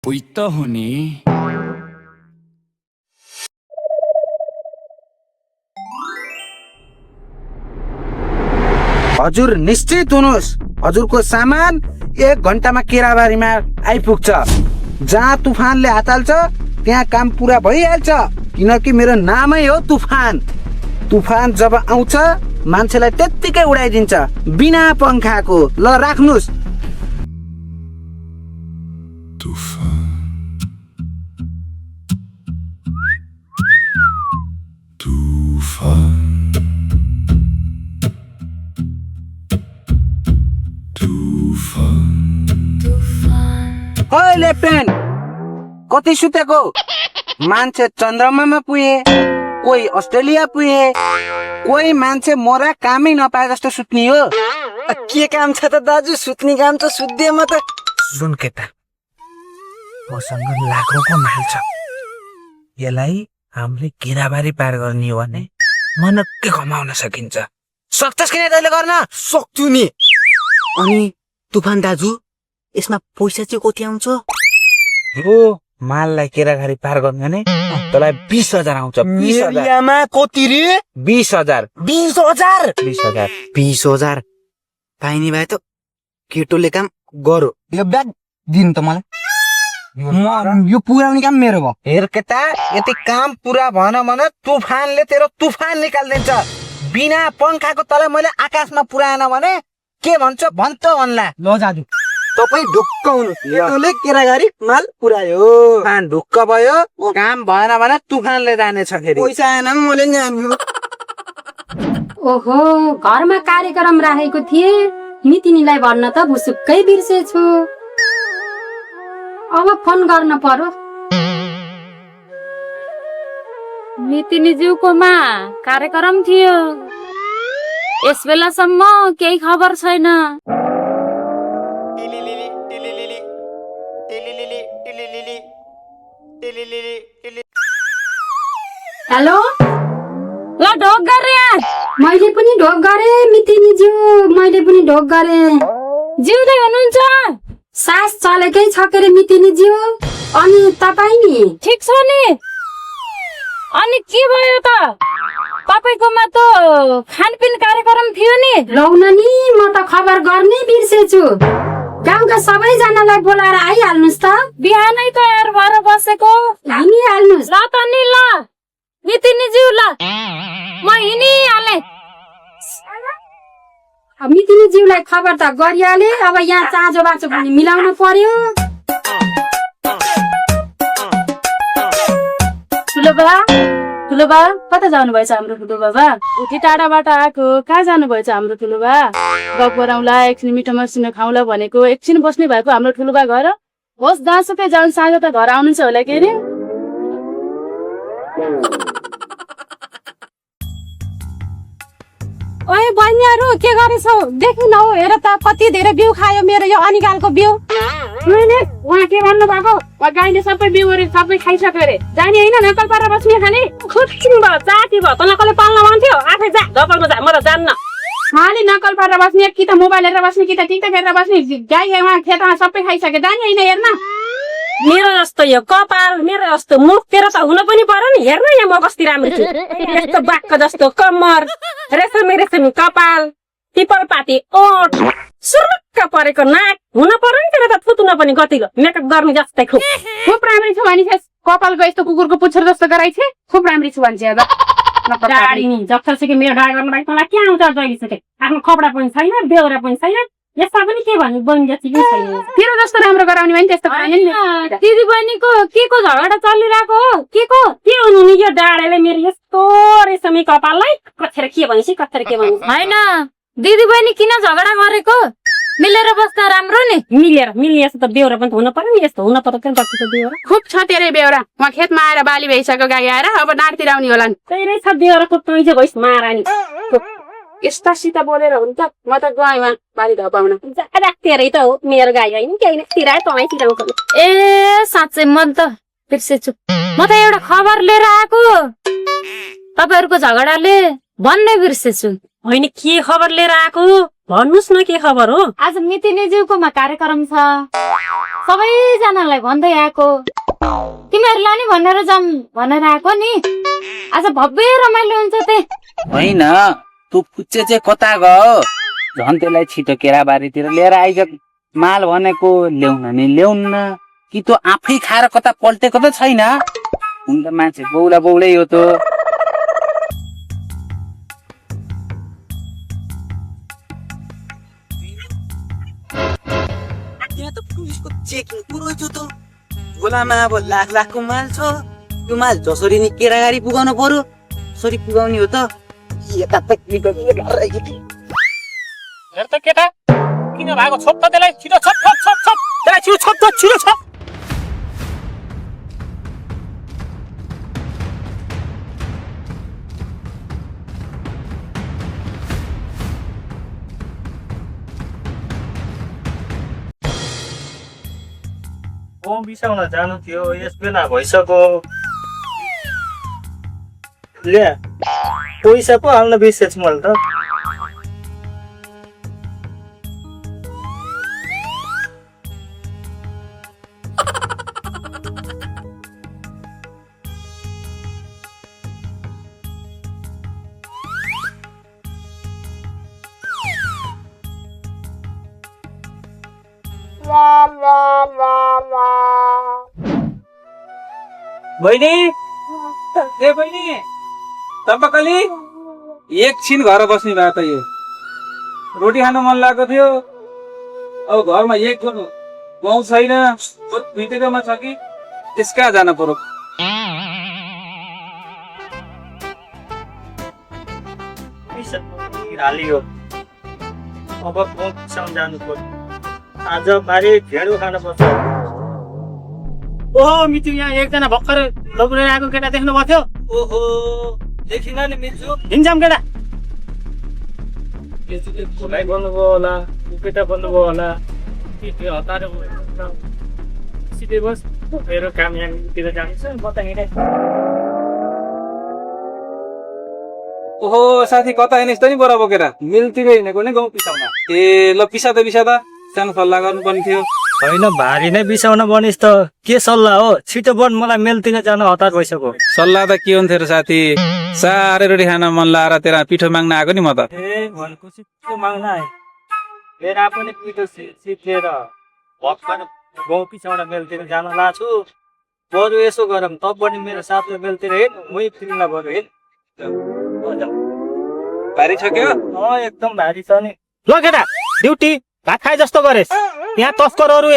उही त हो नि। हजुर निश्चित हुनुहोस्, हजुरको सामान 1 घण्टामा केराबारीमा आइपुग्छ। जहाँ तुफानले हात हाल्छ त्यहाँ काम पुरा भइहाल्छ, किनकि मेरो नामै हो तुफान। तुफान जब आउँछ मान्छेलाई त्यत्तिकै उडाइदिन्छ बिना पंखाको। ल राख्नुस्। ओइ लेफ्टेन्ट, कति सुतेको? मान्छे चन्द्रमामा पुगे, कोही अस्ट्रेलिया पुगे, कोही मान्छे मोरा कामै नपाए जस्तो सुत्ने हो। के काम छ त दाजु? सुत्ने काम त सुत्दिएमा त। सुन केटा, मसँग लाखौँको माल छ। यसलाई हामीले केराबारी पार गर्ने हो भने मनक्कै कमाउन सकिन्छ। सक्छस् किन तैँले गर्न? सक्छु नि। अनि तुफान दाजु, यसमा पैसा चाहिँ कति आउँछ? हो, माललाई केराबारी पार गर्ने भने तँलाई 20,000 आउँछ। 20,000 कति रे? 20,000। 20,000? 20,000। 20,000 पाइने भए त केटोले काम गरो। यो ब्याग दिनु त मलाई। यो पुराउने काम मेरो भयो। हेर केटा, यति काम पुरा भएन भने तुफानले तेरो तुफान निकालिदिन्छ। बिना पंखाको तँलाई मैले आकाशमा पुऱ्याएन भने के भन्छ भन्छ भन्ला। ल दाजु, तपाईँ ढुक्क हुनु। केटोले केरागारी माल पुरायो। तुफान ढुक्क भयो, काम भएन भने तुफानले जानेछ फेरि। पैसा आएन मैले नि आम्यो। ओहो, घरमा कार्यक्रम राखेको थिए, मितिनीलाई भन्न त भुसुक्कै बिर्सेछु। अब फोन गर्न पर्यो। मितिनीज्यूकोमा कार्यक्रम थियो, यस बेलासम्म केही खबर छैन। हेलो, ल ढोक गरे। मैले पनि ढोक गरे मितिनीज्यू, मैले पनि ढोक गरे। जिउँदै हुनुहुन्छ? सास चलेकै छ के रे मितिनीज्यू? अनि तपाईँ नि? ठिक छ नि। अनि के भयो त? तपाईकोमा त खानपिन कार्यक्रम थियो नि। लौन नि, म त खबर गर्नै बिर्सेछु। गाउँका सबैजनालाई बोलाएर आइहाल्नुहोस् त। बिहानै तयार भएर बसेको। हिँडिहाल्नुहोस्। ल त नि, ल मितिनीज्यू, ल म हिँडिहालेँ। मितिनीज्यूलाई खबर त गरिहाले, अब यहाँ चाँजो बाँचो पनि मिलाउनु पर्यो। ठुलो बा कता जानुभएछ हाम्रो ठुलो बाबा? उति टाढाबाट आएको, कहाँ जानुभएछ हाम्रो ठुलो बा? गफ गरौँला, एकछिन मिठो मसिनो खाउँला भनेको, एकछिन बस्ने भएको हाम्रो ठुलो बा घर। होस्, जहाँसुकै जाउँ, साँझ त घर आउनुहुन्छ होला के अरे? ओए बहिनीहरू, के गरेछौ? देखि न हौ, हेर त कति धेरै बिउ खायो मेरो यो अनिगालको बिउ। उहाँ के भन्नु भएको? गाईले सबै बिउहरू सबै खाइसक्यो अरे। जाने होइन, नकल पारेर बस्ने खाने। खुट्टिङ भयो, जाति भयो, त नकलले पाल्न भन्थ्यो। आफै जा, दकलमा जा, म त जान्न। खालि नकल पारेर बस्ने, कि त मोबाइल हेरेर बस्ने, कि त टिकटक हेरेर बस्ने। गाई उहाँ खेतमा सबै खाइसक्यो, जाने होइन हेर्न। मेरो जस्तो यो कपाल, मेरो जस्तो मुख, तेरो त हुन पनि पर्यो नि। हेर्न यहाँ म कति राम्रो छु। यस्तो बाक्क जस्तो कम्मर, रेशमी रेशमी कपाल, पिपल पाती ओठ, सुरुक्क परेको नाक, हुन पर्यो नि तेरो त थुतुन पनि गतिलो, मेकअप गर्ने जस्तै खुब। खुब राम्री छु भनिस्, कपालको यस्तो कुकुरको पुच्छर जस्तो गराइछे। खुब राम्री छु भन्छ याद। डाडी नि जत्थरसके मेरो डाडी गर्न बाहेक मलाई के आउँछ जहिलेसके? आफ्नो कपडा पनि छैन, बेहोरा पनि छैन, यसमा पनि के भन्नु बहिनी जति पनि छैन। तेरो जस्तो राम्रो गराउने भने त्यस्तो गराउने नि। दिदी बहिनीको के को झगडा चलिरहेको हो? के हुनु नि यो डाडेले मेरो यस्तो रेशमी कपाललाई? कथेर के भनिस्, कथेर के भनिस्? होइन, दिदी बहिनी किन झगडा गरेको? मिलेर बस्दा राम्रो नि। मिल्ने यस्तो त बेहोरा पनि हुन पर्यो नि। यस्तो हुन पर्यो त बेहोरा। खुब छ तेरै बेहोरा। उहाँ खेतमा आएर बाली भइसक्यो, गाई आएर अब डाँडतिर आउने होला नि। तेरै छ बेहोरा, खुब तै चाहिँ भइस मारानी। यस्तासित बोलेर हुन्छ? म त गएँ उहाँ बाली धपाउन। तेरै त हो, मेरो गाई होइन केही नै तिराए तँलाई तिराउँछ। ए साँच्चै म त बिर्सेछु। म त एउटा खबर लिएर आएको, तपाईँहरूको झगडाले भन्नै बिर्सेछु। होइन के खबर लिएर आएको? भन्नुहोस् न के खबर हो? आज मितिनीज्यूकोमा कार्यक्रम छ, सबैजनालाई भन्दै आएको। तिमीहरूलाई नि भनेर जाऊँ भनेर आएको नि। आज भव्य रमाइलो हुन्छ ते। होइन तँ पुच्चे चाहिँ कता गयो? झन् त्यसलाई छिटो केराबारीतिर लिएर आइज। माल भनेको ल्याउन नि ल्याउन्न कि तँ आफै खाएर कता पल्टेको त छैन? हुन त मान्छे बौला बौलै हो त। यहाँ त पुलिसको चेकिङ पुरो छु त। झोलामा अब लाख लाखको माल छ। त्यो माल जसरी नि केरागारी पुगाउनु पर्यो, कसरी पुगाउने हो त? हेर त केटा, किन भएको? छोप त त्यसलाई, छिटो छोप छोप छोप छोप, त्यसलाई छिटो छोप त, छिटो छोप। बिसाउन जानु थियो, यस बेला भइसक्यो। ले पैसा पो हाल्न बिर्सेछु मैले त। बहिनी, ए बहिनी, तपाईँ एकछिन घर बस्नु भएको त? यो रोटी खानु मन लागेको थियो। अब घरमा एक गाउँ छैन, भिटेकोमा छ कि त्यस कहाँ जानु पर्यो? हालियो, अब गाउँसम्म जानु पर्यो। आज बारी ढेँडो खानु पर्छ। ओहो मिचु, यहाँ एकजना भर्खर लौरेर आएको केटा देख्नु भएको थियो? ओहो, देखिन नि मिन्जु। हिँड्छौँ केटा। भाइ भन्नुभयो होला, केटा भन्नुभयो होला, हतार सिधै बस। मेरो काम यहाँतिर जान्छ, म त हिँडेँ। ओहो साथी, कता हिँडेस् त नि बरा बोकेर? मिलतिर हिँडेको नि गाउँ पिसाउन। ए ल पिसा त सानो सल्लाह गर्नुपर्ने थियो। होइन, भारी नै बिसाउन बनिस् त। के सल्लाह हो? छिटो बन, मलाई मेलतिर जान हतार भइसक्यो। सल्लाह त के हुन्थ्यो र साथी? साह्रै रोटी खान मन लाएर तेरा पिठो माग्न आएको नि म त। ए भनेको छिटो माग्न आए। मेरा पनि पिठो सिद्धेर भर्खर गाउँ पिछाउन मेलतिर जान लाग्छु। बरु यसो गरौँ, त पनि मेरो साथमा मेलतिर हिँड, मै फिल्मलाई बरु हिँड। भारी छ क्या? एकदम भारी छ नि। ल केटा, ड्युटी भात खाए जस्तो गरेस्। यहाँ तस्करहरू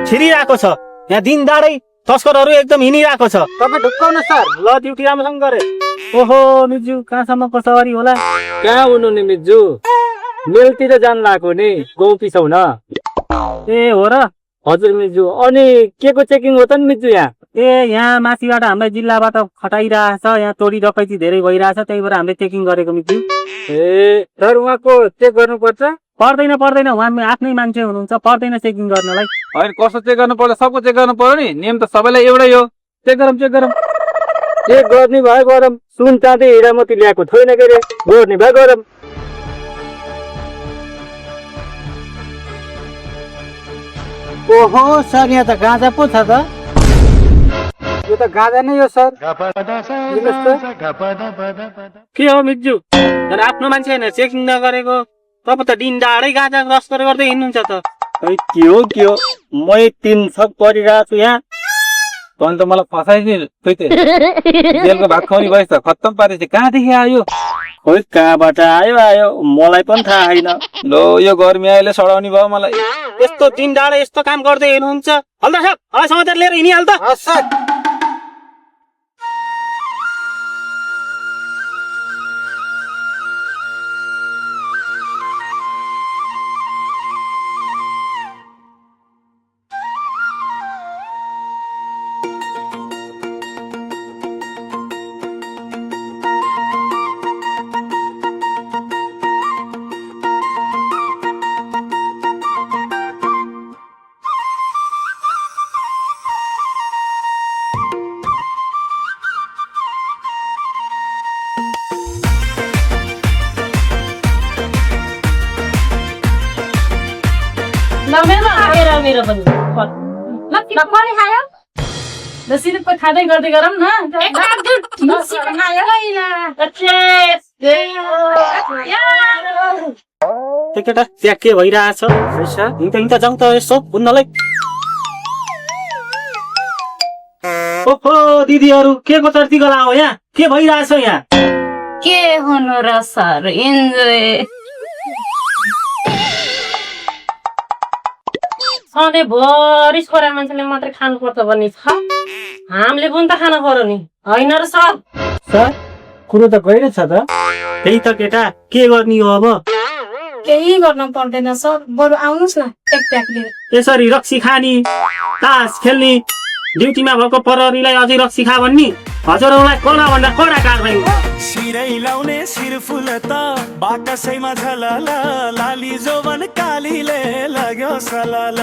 छिरिरहेको छ। यहाँ दिन दाडै तस्करहरू एकदम हिँडिरहेको छ। तपाईँ ढुक्काउनु सर। ल ड्युटी राम्रोसँग गरे। ओहो मिजु, कहाँसम्मको सवारी होला? कहाँ हुनु नि मिजु? मेलतिर जान लाग्यो नि, गाउँ पिसाउन। ए हो र? हजुर मिजु। अनि के को चेकिङ हो त नि मिजु यहाँ? ए यहाँ माथिबाट हामीलाई जिल्लाबाट खटाइरहेछ। यहाँ चोरी डकैती धेरै भइरहेछ, त्यही भएर हामीले चेकिङ गरेको मिजु। ए सर, उहाँको चेक गर्नुपर्छ? पर्दैन पर्दैन, उहाँ आफ्नै मान्छे हुनुहुन्छ, पर्दैन चेकिङ गर्नलाई। होइन, कस्तो चेक गर्नु पर्छ? सबको चेक गर्नु पर्यो नि, नियम त सबैलाई एउटै हो। चेक गरौँ चेक गरौँ। चेक गर्ने भए गरौँ। सुन चाँदी हिरा मोती ल्याएको छैन के रे? गर्ने भए गरौँ। ओहो सर, यहाँ त गाँजा पो छ त। यो त गाँजा नै हो सर। के हो मिजु? आफ्नो मान्छे होइन, चेकिङ नगरेको तपाईँ त दिन डाँडै गाँजा रस्कर गर्दै हिँड्नुहुन्छ त। के हो मै 3 छक परिरहेको छु यहाँ। तँ त मलाई फसाइदिए जेलको भात खुवाउने भएछ, खत्तम पारेछ। कहाँदेखि आयो? खोइ कहाँबाट आयो, मलाई पनि थाहा छैन। लो, यो गर्मी आइले सडाउने भयो मलाई। यस्तो दिन डाँडै यस्तो काम गर्दै हिँड्नुहुन्छ? हल्दा साहब, समाचार लिएर हिँडिहाल त। पनि ल कसले खायो 10 रुपियाँ खाँदै गर्दै गरौँ न एक लाख दुई त्यो केटा त्यहाँ के भइरहेछ हिँड्दा जाउँ त यसो बुझ्नलाई ओहो दिदीहरू के को चर्ती गला हो यहाँ के भइरहेछ यहाँ के हुनु र सर इन्जोय सधैँभरि छोरा मान्छेले मात्रै खानुपर्छ भन्ने छ हामीले पनि त खानु पर्यो नि होइन र सर सर कुरो त गइरहेछ त त्यही त केटा के गर्ने हो अब केही गर्न पर्दैन सर बरु आउनुहोस् न एक प्याक लिएर यसरी रक्सी खानी तास खेल्ने ड्युटीमा भएको प्रहरीलाई अझै रक्सी खा भन्ने हजुरहरूलाई कडा भन्दा कडा कारबाही सिरै लाउने शिर फुल त बाकसैमा झलल लाली जोवन कालीले लाग्यो सलल